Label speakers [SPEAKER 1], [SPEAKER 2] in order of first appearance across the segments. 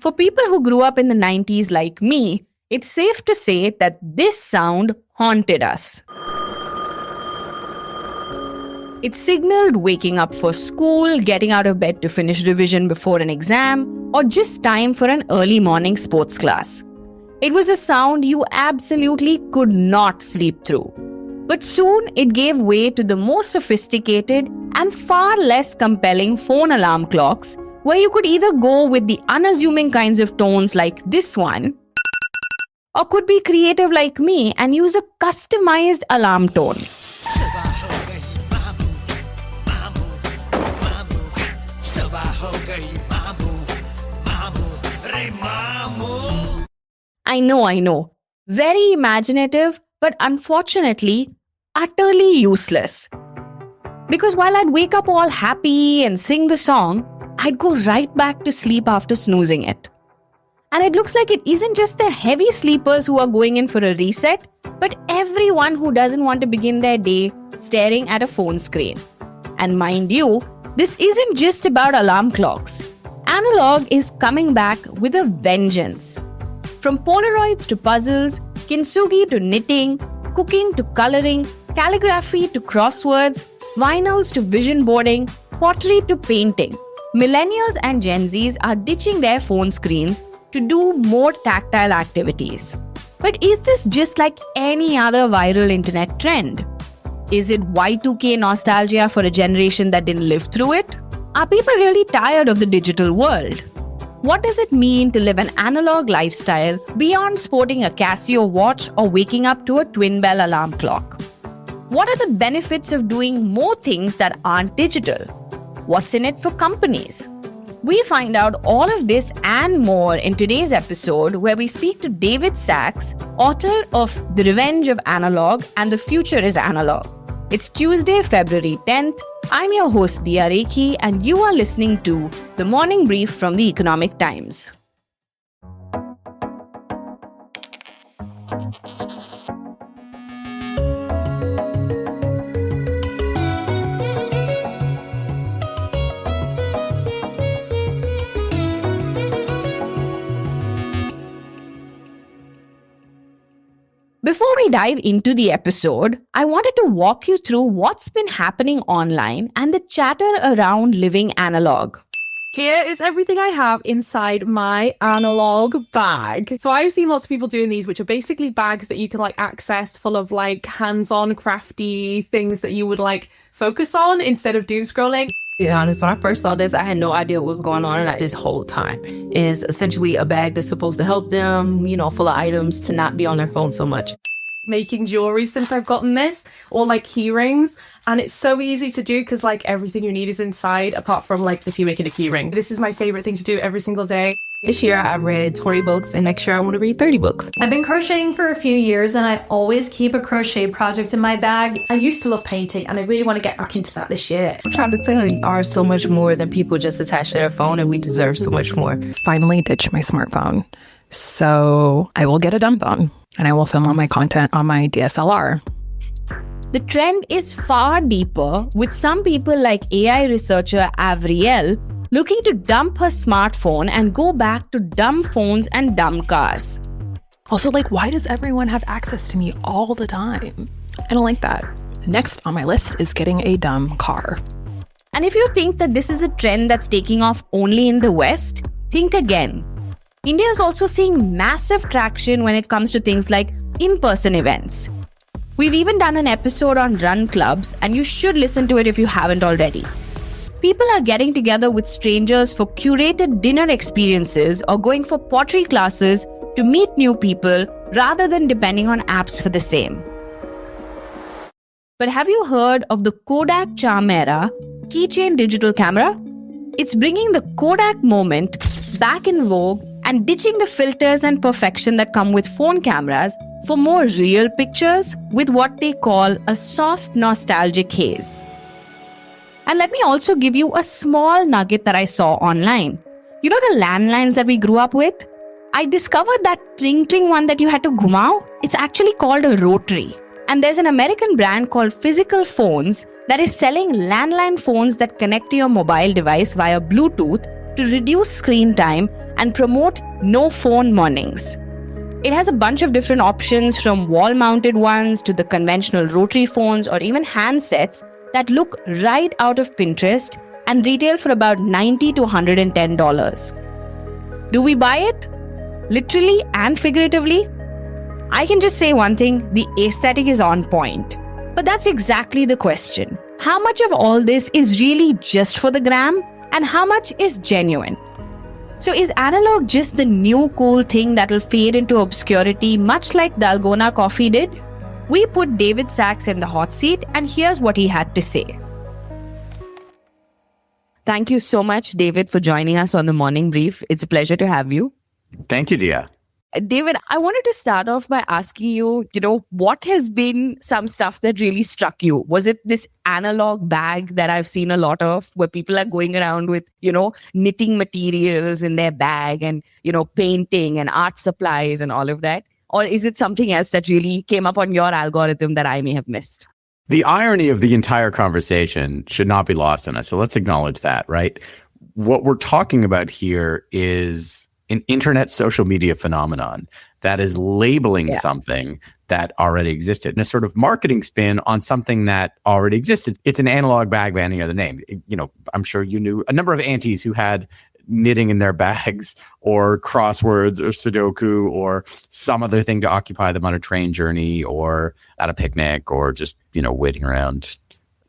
[SPEAKER 1] For people who grew up in the 90s like me, it's safe to say that this sound haunted us. It signaled waking up for school, getting out of bed to finish revision before an exam, or just time for an early morning sports class. It was a sound you absolutely could not sleep through. But soon it gave way to the more sophisticated and far less compelling phone alarm clocks, where you could either go with the unassuming kinds of tones like this one, or could be creative like me and use a customized alarm tone. I know. Very imaginative, but unfortunately, utterly useless. Because while I'd wake up all happy and sing the song, I'd go right back to sleep after snoozing it. And it looks like it isn't just the heavy sleepers who are going in for a reset, but everyone who doesn't want to begin their day staring at a phone screen. And mind you, this isn't just about alarm clocks. Analog is coming back with a vengeance. From Polaroids to puzzles, kintsugi to knitting, cooking to coloring, calligraphy to crosswords, vinyls to vision boarding, pottery to painting, millennials and Gen Zs are ditching their phone screens to do more tactile activities. But is this just like any other viral internet trend? Is it Y2K nostalgia for a generation that didn't live through it? Are people really tired of the digital world? What does it mean to live an analog lifestyle beyond sporting a Casio watch or waking up to a twin bell alarm clock? What are the benefits of doing more things that aren't digital? What's in it for companies? We find out all of this and more in today's episode, where we speak to David Sacks, author of The Revenge of Analog and The Future is Analog. It's Tuesday, February 10th. I'm your host, Diya Rekhi, and you are listening to The Morning Brief from The Economic Times. Before we dive into the episode, I wanted to walk you through what's been happening online and the chatter around living analog.
[SPEAKER 2] Here is everything I have inside my analog bag. So I've seen lots of people doing these, which are basically bags that you can access full of hands-on crafty things that you would focus on instead of doom scrolling.
[SPEAKER 3] To be honest, when I first saw this, I had no idea what was going on this whole time. Is essentially a bag that's supposed to help them, full of items to not be on their phone so much.
[SPEAKER 2] Making jewelry since I've gotten this, or key rings, and it's so easy to do because everything you need is inside, apart from if you're making a key ring. This is my favorite thing to do every single day.
[SPEAKER 3] This year I read 20 books, and next year I want to read 30 books.
[SPEAKER 4] I've been crocheting for a few years, and I always keep a crochet project in my bag.
[SPEAKER 2] I used to love painting, and I really want to get back into that this year.
[SPEAKER 3] I'm trying to tell you, we are so much more than people just attached to their phone, and we deserve so much more.
[SPEAKER 5] Finally ditched my smartphone. So I will get a dumb phone, and I will film all my content on my DSLR.
[SPEAKER 1] The trend is far deeper, with some people like AI researcher Avriel looking to dump her smartphone and go back to dumb phones and dumb cars.
[SPEAKER 5] Also, why does everyone have access to me all the time? I don't like that. Next on my list is getting a dumb car.
[SPEAKER 1] And if you think that this is a trend that's taking off only in the West, think again. India is also seeing massive traction when it comes to things like in-person events. We've even done an episode on run clubs, and you should listen to it if you haven't already. People are getting together with strangers for curated dinner experiences or going for pottery classes to meet new people rather than depending on apps for the same. But have you heard of the Kodak Charmera keychain digital camera? It's bringing the Kodak moment back in vogue and ditching the filters and perfection that come with phone cameras for more real pictures with what they call a soft nostalgic haze. And let me also give you a small nugget that I saw online. You know the landlines that we grew up with? I discovered that tring one that you had to ghumao. It's actually called a rotary. And there's an American brand called Physical Phones that is selling landline phones that connect to your mobile device via Bluetooth to reduce screen time and promote no phone mornings. It has a bunch of different options, from wall-mounted ones to the conventional rotary phones or even handsets that look right out of Pinterest and retail for about $90 to $110. Do we buy it? Literally and figuratively? I can just say one thing, the aesthetic is on point. But that's exactly the question. How much of all this is really just for the gram, and how much is genuine? So is analog just the new cool thing that will fade into obscurity, much like Dalgona coffee did? We put David Sachs in the hot seat, and here's what he had to say. Thank you so much, David, for joining us on the Morning Brief. It's a pleasure to have you.
[SPEAKER 6] Thank you, Dia.
[SPEAKER 1] David, I wanted to start off by asking you, what has been some stuff that really struck you? Was it this analog bag that I've seen a lot of, where people are going around with, knitting materials in their bag and, painting and art supplies and all of that? Or is it something else that really came up on your algorithm that I may have missed?
[SPEAKER 6] The irony of the entire conversation should not be lost on us. So let's acknowledge that, right? What we're talking about here is an internet social media phenomenon that is labeling something that already existed, and a sort of marketing spin on something that already existed. It's an analog bag by any other name. I'm sure you knew a number of aunties who had knitting in their bags, or crosswords, or Sudoku, or some other thing to occupy them on a train journey, or at a picnic, or just, waiting around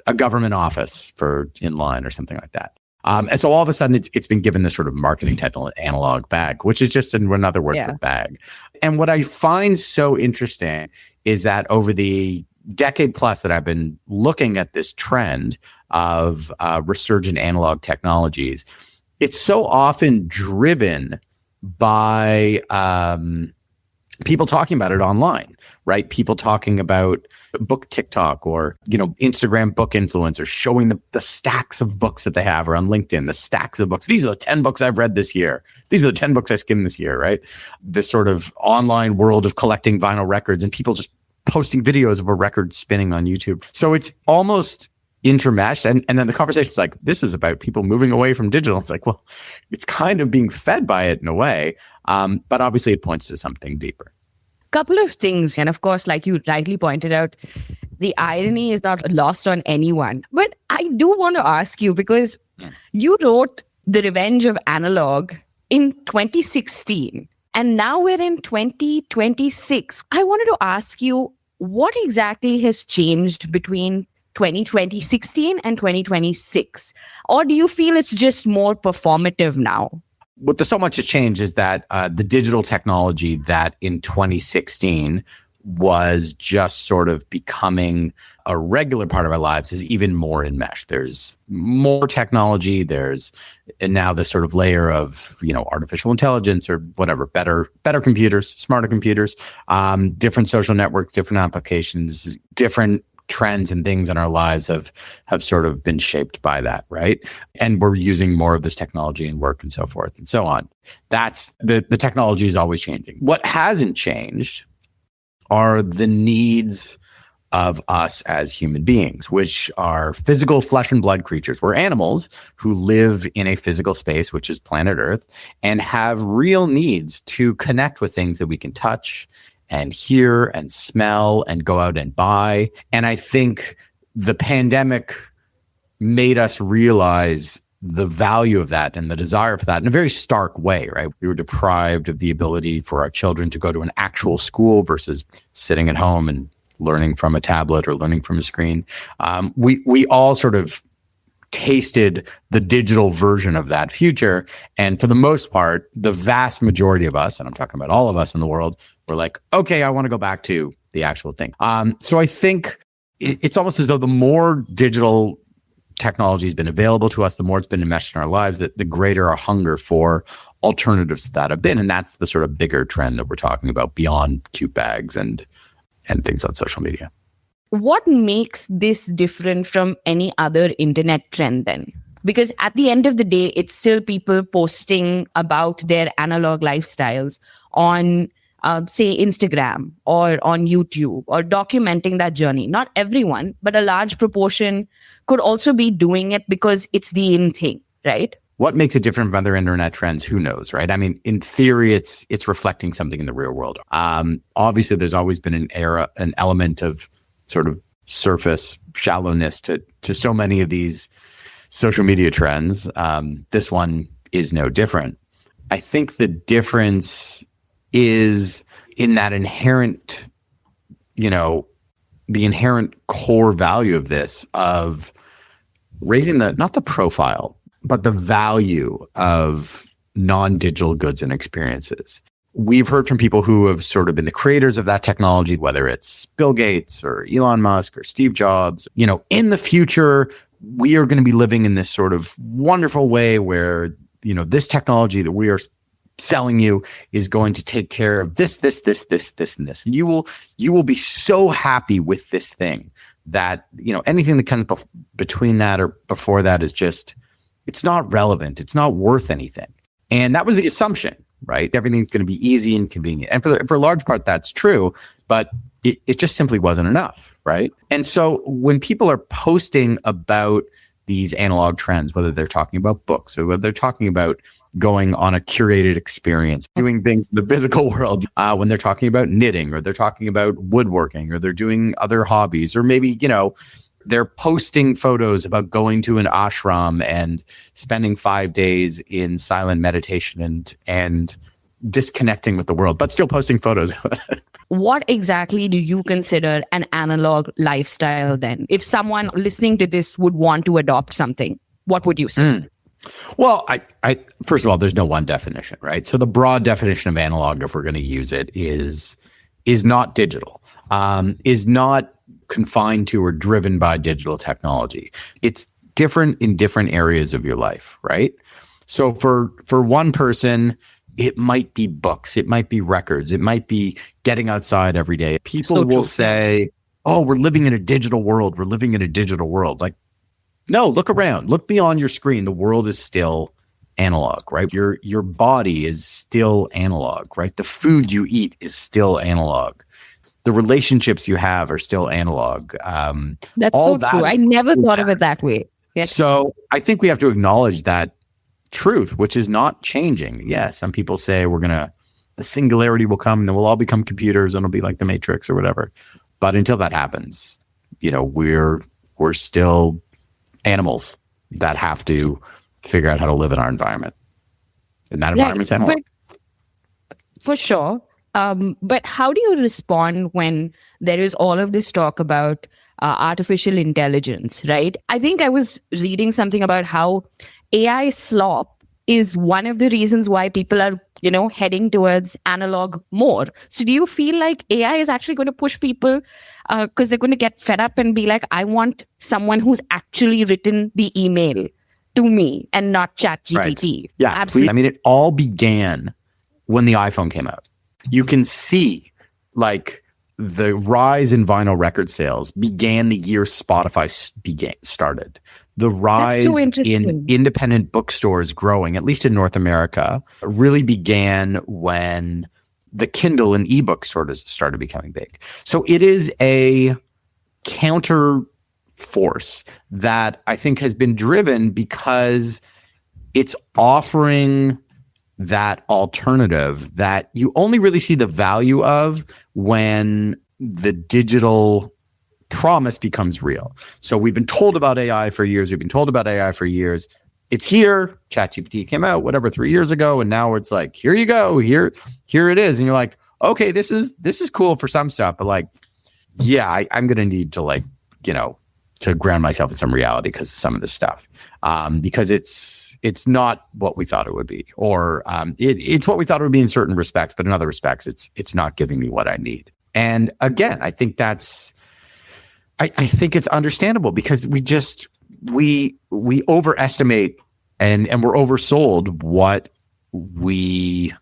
[SPEAKER 6] a government office for in line or something like that. And so all of a sudden, it's been given this sort of marketing title, analog bag, which is just another word for bag. And what I find so interesting is that over the decade plus that I've been looking at this trend of resurgent analog technologies, it's so often driven by people talking about it online, right? People talking about book TikTok, or, Instagram book influencers showing the stacks of books that they have, or on LinkedIn, the stacks of books. These are the 10 books I've read this year. These are the 10 books I skimmed this year, right? This sort of online world of collecting vinyl records, and people just posting videos of a record spinning on YouTube. So it's almost intermeshed. And then the conversation's like, this is about people moving away from digital. It's like, well, it's kind of being fed by it in a way. But obviously it points to something deeper.
[SPEAKER 1] Couple of things. And of course, like you rightly pointed out, the irony is not lost on anyone. But I do want to ask you, because you wrote The Revenge of Analog in 2016, and now we're in 2026. I wanted to ask you, what exactly has changed between 2016 and 2026? Or do you feel it's just more performative now?
[SPEAKER 6] What so much has changed is that the digital technology that in 2016 was just sort of becoming a regular part of our lives is even more enmeshed. There's more technology. There's now this sort of layer of, artificial intelligence, or whatever, better computers, smarter computers, different social networks, different applications, different trends and things in our lives have sort of been shaped by that, right? And we're using more of this technology in work and so forth and so on. That's the technology is always changing. What hasn't changed are the needs of us as human beings, which are physical flesh and blood creatures. We're animals who live in a physical space, which is planet Earth, and have real needs to connect with things that we can touch and hear and smell and go out and buy. And I think the pandemic made us realize the value of that and the desire for that in a very stark way, right? We were deprived of the ability for our children to go to an actual school versus sitting at home and learning from a tablet or learning from a screen. We all sort of tasted the digital version of that future. And for the most part, the vast majority of us, and I'm talking about all of us in the world, were like, okay, I want to go back to the actual thing. So I think it's almost as though the more digital technology has been available to us, the more it's been enmeshed in our lives, that the greater our hunger for alternatives to that have been. And that's the sort of bigger trend that we're talking about beyond cute bags and things on social media.
[SPEAKER 1] What makes this different from any other internet trend then? Because at the end of the day, it's still people posting about their analog lifestyles on, say, Instagram or on YouTube, or documenting that journey. Not everyone, but a large proportion could also be doing it because it's the in thing, right?
[SPEAKER 6] What makes it different from other internet trends? Who knows, right? I mean, in theory, it's reflecting something in the real world. Obviously, there's always been an element of sort of surface shallowness to so many of these social media trends. This one is no different. I think the difference is in that inherent, the inherent core value of this, of raising not the profile, but the value of non-digital goods and experiences. We've heard from people who have sort of been the creators of that technology, whether it's Bill Gates or Elon Musk or Steve Jobs. In the future, we are going to be living in this sort of wonderful way where, this technology that we are selling you is going to take care of this, and this. And you will be so happy with this thing that, anything that comes between that or before that is just, it's not relevant. It's not worth anything. And that was the assumption, right? Everything's going to be easy and convenient. And for a large part, that's true, but it just simply wasn't enough, right? And so when people are posting about these analog trends, whether they're talking about books or whether they're talking about going on a curated experience, doing things in the physical world, when they're talking about knitting or they're talking about woodworking or they're doing other hobbies, or maybe, they're posting photos about going to an ashram and spending 5 days in silent meditation and disconnecting with the world, but still posting photos.
[SPEAKER 1] What exactly do you consider an analog lifestyle then? If someone listening to this would want to adopt something, what would you say?
[SPEAKER 6] Well, I first of all, there's no one definition, right? So the broad definition of analog, if we're going to use it, is not digital, is not confined to or driven by digital technology. It's different in different areas of your life, right? So for one person, it might be books, it might be records, it might be getting outside every day. People will say, "Oh, we're living in a digital world. We're living in a digital world." Like, no, look around, look beyond your screen. The world is still analog, right? Your body is still analog, right? The food you eat is still analog. The relationships you have are still analog.
[SPEAKER 1] That's so true. I never thought of it that way. Yes.
[SPEAKER 6] So I think we have to acknowledge that truth, which is not changing. Yes, some people say the singularity will come and then we'll all become computers and it'll be like the Matrix or whatever. But until that happens, we're still animals that have to figure out how to live in our environment. And that environment's analog.
[SPEAKER 1] For sure. But how do you respond when there is all of this talk about artificial intelligence, right? I think I was reading something about how AI slop is one of the reasons why people are, heading towards analog more. So do you feel like AI is actually going to push people because they're going to get fed up and be like, I want someone who's actually written the email to me and not ChatGPT?
[SPEAKER 6] Right. Yeah, absolutely. I mean, it all began when the iPhone came out. You can see like the rise in vinyl record sales began the year Spotify started. The rise in independent bookstores growing, at least in North America, really began when the Kindle and ebook sort of started becoming big. So it is a counter force that I think has been driven because it's offering that alternative that you only really see the value of when the digital promise becomes real. So we've been told about AI for years. It's here. ChatGPT came out, 3 years ago. And now it's like, here you go. Here it is. And you're like, okay, this is cool for some stuff. But like, yeah, I'm going to need to to ground myself in some reality because of some of this stuff. Because it's not what we thought it would be, or it's what we thought it would be in certain respects, but in other respects, it's not giving me what I need. And again, I think I think it's understandable because we overestimate and we're oversold what we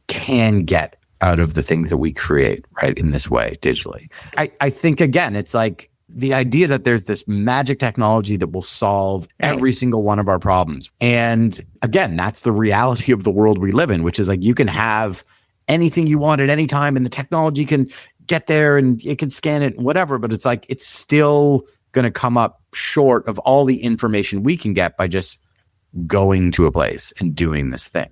[SPEAKER 6] can get out of the things that we create, right, in this way digitally. I think again, it's like the idea that there's this magic technology that will solve every single one of our problems. And again, that's the reality of the world we live in, which is like you can have anything you want at any time and the technology can get there and it can scan it, whatever. But it's like, it's still going to come up short of all the information we can get by just going to a place and doing this thing.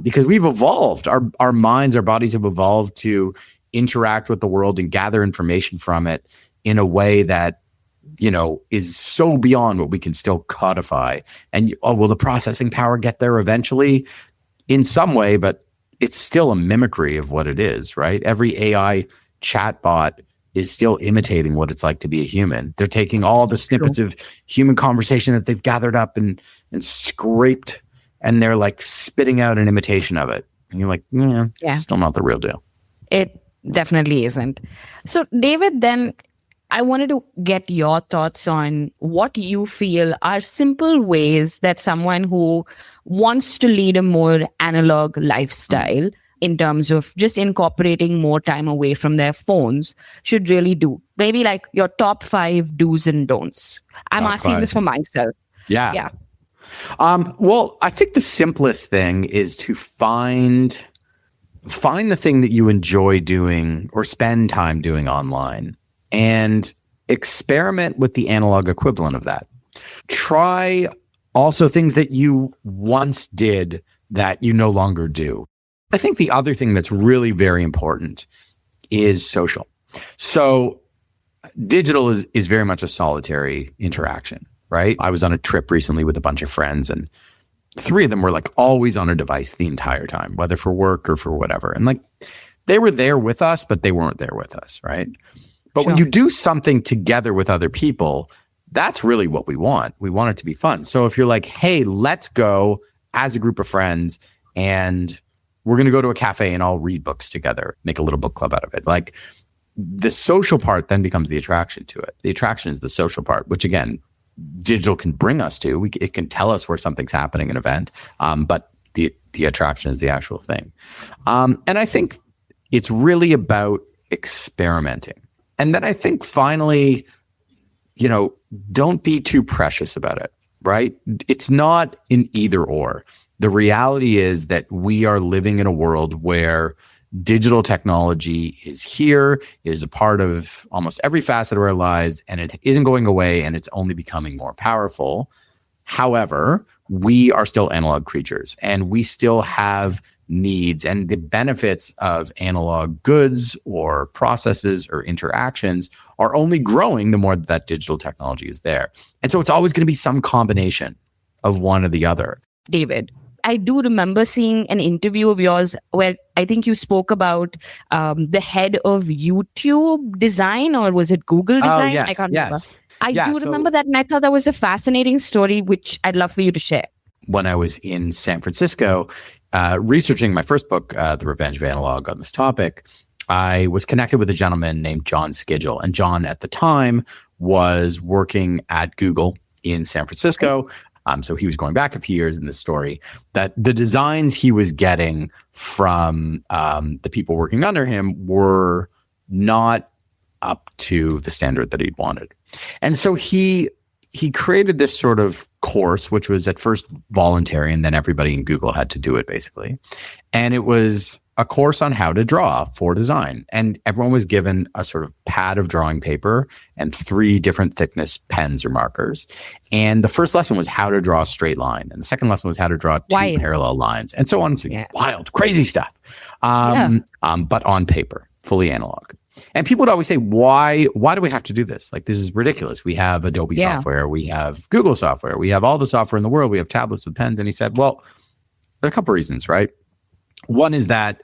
[SPEAKER 6] Because we've evolved. Our minds, our bodies have evolved to interact with the world and gather information from it in a way that, is so beyond what we can still codify. And will the processing power get there eventually? In some way, but it's still a mimicry of what it is, right? Every AI chatbot is still imitating what it's like to be a human. They're taking all the snippets of human conversation that they've gathered up and scraped, and they're like spitting out an imitation of it. And you're like, still not the real deal.
[SPEAKER 1] It definitely isn't. So, David, then I wanted to get your thoughts on what you feel are simple ways that someone who wants to lead a more analog lifestyle in terms of just incorporating more time away from their phones should really do. Maybe like your top 5 do's and don'ts. I'm asking this for myself.
[SPEAKER 6] Yeah. Well, I think the simplest thing is to find the thing that you enjoy doing or spend time doing online and experiment with the analog equivalent of that. Try also things that you once did that you no longer do. I think the other thing that's really very important is social. So digital is very much a solitary interaction, right? I was on a trip recently with a bunch of friends, and 3 of them were like always on a device the entire time, whether for work or for whatever. And like they were there with us, but they weren't there with us, right? But when you do something together with other people, that's really what we want. We want it to be fun. So if you're like, hey, let's go as a group of friends and we're going to go to a cafe and all read books together, make a little book club out of it. Like the social part then becomes the attraction to it. The attraction is the social part, which again, digital can bring us to. It can tell us where something's happening, an event, but the attraction is the actual thing. And I think it's really about experimenting. And then I think finally, don't be too precious about it, right? It's not an either or. The reality is that we are living in a world where digital technology is here, it is a part of almost every facet of our lives, and it isn't going away, and it's only becoming more powerful. However, we are still analog creatures, and we still have needs, and the benefits of analog goods or processes or interactions are only growing the more that digital technology is there. And so it's always going to be some combination of one or the other.
[SPEAKER 1] David, I do remember seeing an interview of yours where I think you spoke about the head of YouTube design, or was it Google design?
[SPEAKER 6] Yes,
[SPEAKER 1] I can't remember. I
[SPEAKER 6] Yeah,
[SPEAKER 1] do
[SPEAKER 6] so-
[SPEAKER 1] remember that, and I thought that was a fascinating story, which I'd love for you to share.
[SPEAKER 6] When I was in San Francisco, researching my first book, The Revenge of Analog, on this topic, I was connected with a gentleman named John Skidgel. And John, at the time, was working at Google in San Francisco. So he was going back a few years in this story, that the designs he was getting from the people working under him were not up to the standard that he'd wanted. And so he created this sort of course, which was at first voluntary, and then everybody in Google had to do it, basically. And it was a course on how to draw for design. And everyone was given a sort of pad of drawing paper and 3 different thickness pens or markers. And the first lesson was how to draw a straight line. And the second lesson was how to draw 2 parallel lines, and so on. So wild, crazy stuff. But on paper, fully analog. And people would always say, why do we have to do this? Like, this is ridiculous. We have Adobe software, we have Google software, we have all the software in the world, we have tablets with pens. And he said, well, there are a couple reasons, right? One is that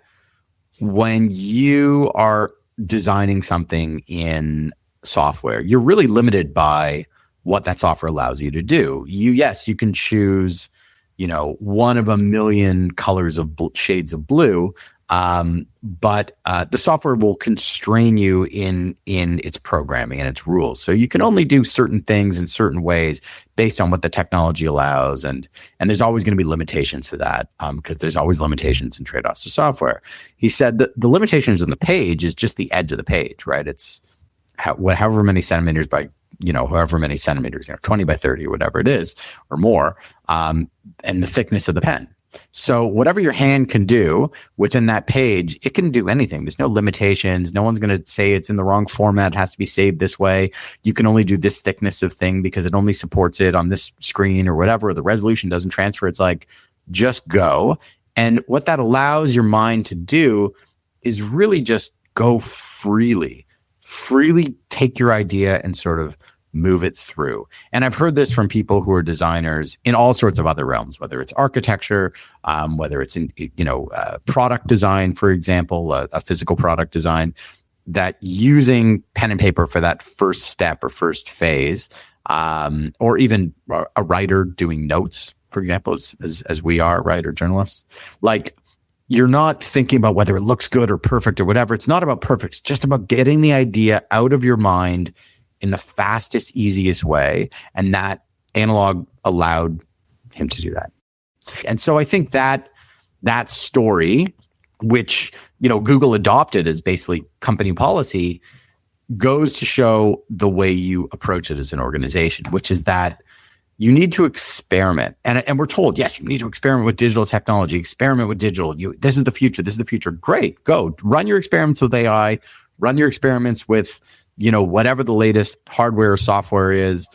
[SPEAKER 6] when you are designing something in software, you're really limited by what that software allows you to do. You can choose, one of a million colors of shades of blue, but the software will constrain you in its programming and its rules. So you can only do certain things in certain ways based on what the technology allows, and there's always going to be limitations to that, because there's always limitations and trade-offs to software. He said that the limitations on the page is just the edge of the page, right? It's however many centimeters by however many centimeters, 20 by 30 or whatever it is, or more, and the thickness of the pen. So whatever your hand can do within that page, it can do anything. There's no limitations. No one's going to say it's in the wrong format. It has to be saved this way. You can only do this thickness of thing because it only supports it on this screen or whatever. The resolution doesn't transfer. It's like, just go. And what that allows your mind to do is really just go freely take your idea and sort of move it through. And I've heard this from people who are designers in all sorts of other realms, whether it's architecture, whether it's in, product design, for example, a physical product design, that using pen and paper for that first step or first phase, or even a writer doing notes, for example, as we are, right, or journalists, like, you're not thinking about whether it looks good or perfect or whatever. It's not about perfect. It's just about getting the idea out of your mind in the fastest, easiest way. And that analog allowed him to do that. And so I think that story, which, Google adopted as basically company policy, goes to show the way you approach it as an organization, which is that you need to experiment. And we're told, yes, you need to experiment with digital technology, experiment with digital. This is the future. This is the future. Great. Go run your experiments with AI, run your experiments with, whatever the latest hardware or software is,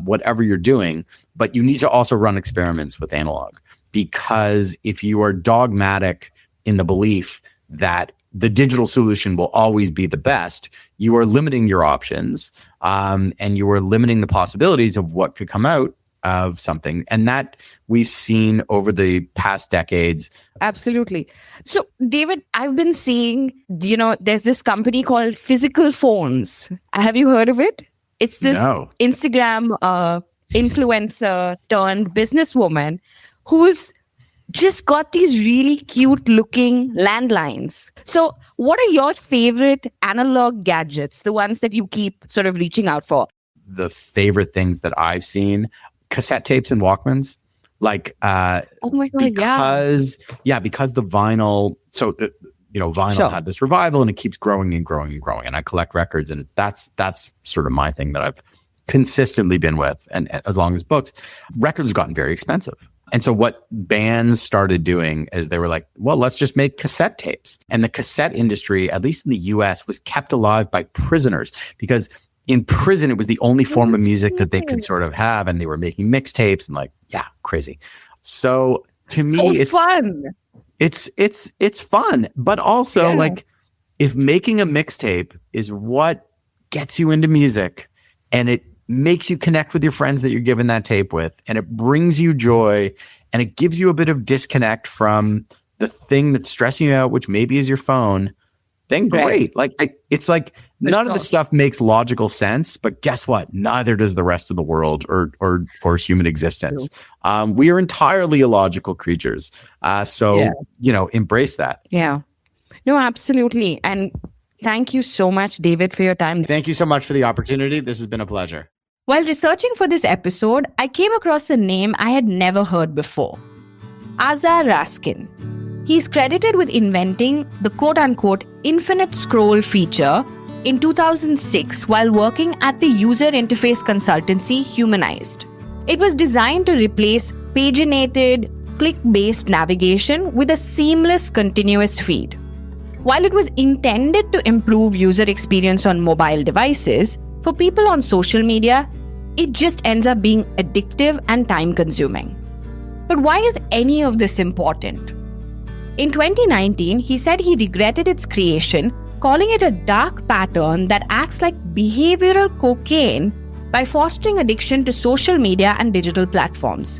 [SPEAKER 6] whatever you're doing. But you need to also run experiments with analog, because if you are dogmatic in the belief that the digital solution will always be the best, you are limiting your options, and you are limiting the possibilities of what could come out of something. And that we've seen over the past decades.
[SPEAKER 1] Absolutely. So, David, I've been seeing, there's this company called Physical Phones. Have you heard of it? It's this Instagram influencer turned businesswoman who's just got these really cute looking landlines. So what are your favorite analog gadgets, the ones that you keep sort of reaching out for?
[SPEAKER 6] The favorite things that I've seen, cassette tapes and Walkmans. Like,
[SPEAKER 1] oh my God,
[SPEAKER 6] because the vinyl, vinyl had this revival and it keeps growing and growing and growing. And I collect records, and that's sort of my thing that I've consistently been with. And as long as books, records have gotten very expensive. And so what bands started doing is they were like, well, let's just make cassette tapes. And the cassette industry, at least in the US, was kept alive by prisoners, because in prison, it was the only form of music that they could sort of have. And they were making mixtapes and crazy. So to me, it's
[SPEAKER 1] fun.
[SPEAKER 6] It's fun. But also if making a mixtape is what gets you into music and it makes you connect with your friends that you're giving that tape with, and it brings you joy, and it gives you a bit of disconnect from the thing that's stressing you out, which maybe is your phone, then great. It's like none of the stuff makes logical sense, but guess what? Neither does the rest of the world or human existence. We are entirely illogical creatures. Embrace that.
[SPEAKER 1] Yeah. No, absolutely. And thank you so much, David, for your time.
[SPEAKER 6] Thank you so much for the opportunity. This has been a pleasure.
[SPEAKER 1] While researching for this episode, I came across a name I had never heard before. Azar Raskin. He's credited with inventing the quote-unquote infinite scroll feature in 2006 while working at the user interface consultancy Humanized. It was designed to replace paginated, click-based navigation with a seamless continuous feed. While it was intended to improve user experience on mobile devices, for people on social media, it just ends up being addictive and time-consuming. But why is any of this important? In 2019, he said he regretted its creation, calling it a dark pattern that acts like behavioral cocaine by fostering addiction to social media and digital platforms.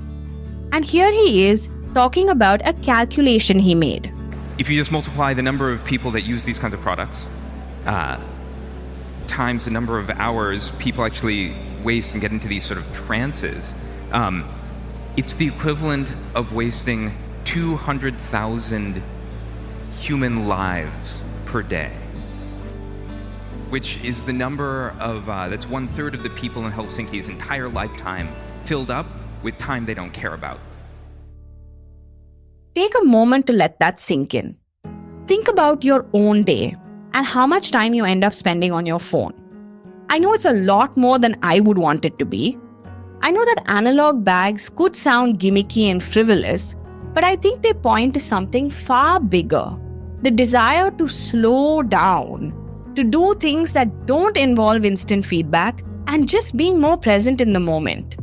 [SPEAKER 1] And here he is talking about a calculation he made.
[SPEAKER 7] If you just multiply the number of people that use these kinds of products times the number of hours people actually waste and get into these sort of trances, it's the equivalent of wasting 200,000 human lives per day, which is the number of, that's 1/3 of the people in Helsinki's entire lifetime filled up with time they don't care about.
[SPEAKER 1] Take a moment to let that sink in. Think about your own day and how much time you end up spending on your phone. I know it's a lot more than I would want it to be. I know that analog bags could sound gimmicky and frivolous, but I think they point to something far bigger: the desire to slow down, to do things that don't involve instant feedback, and just being more present in the moment.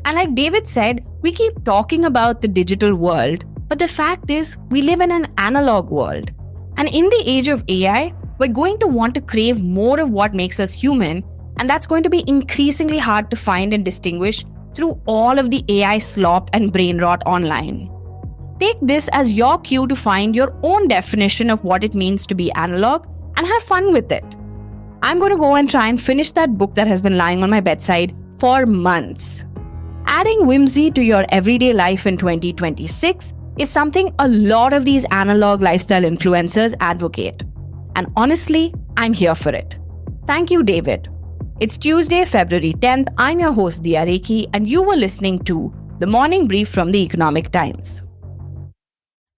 [SPEAKER 1] And like David said, we keep talking about the digital world, but the fact is, we live in an analog world. And in the age of AI, we're going to want to crave more of what makes us human, and that's going to be increasingly hard to find and distinguish through all of the AI slop and brain rot online. Take this as your cue to find your own definition of what it means to be analog and have fun with it. I'm going to go and try and finish that book that has been lying on my bedside for months. Adding whimsy to your everyday life in 2026 is something a lot of these analog lifestyle influencers advocate. And honestly, I'm here for it. Thank you, David. It's Tuesday, February 10th. I'm your host, Diya Rekhi, and you were listening to The Morning Brief from The Economic Times.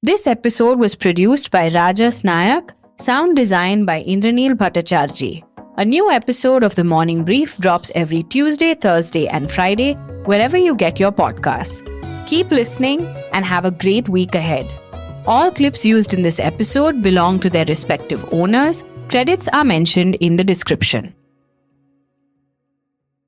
[SPEAKER 1] This episode was produced by Rajas Nayak, sound design by Indranil Bhattacharjee. A new episode of The Morning Brief drops every Tuesday, Thursday, and Friday, wherever you get your podcasts. Keep listening and have a great week ahead. All clips used in this episode belong to their respective owners. Credits are mentioned in the description.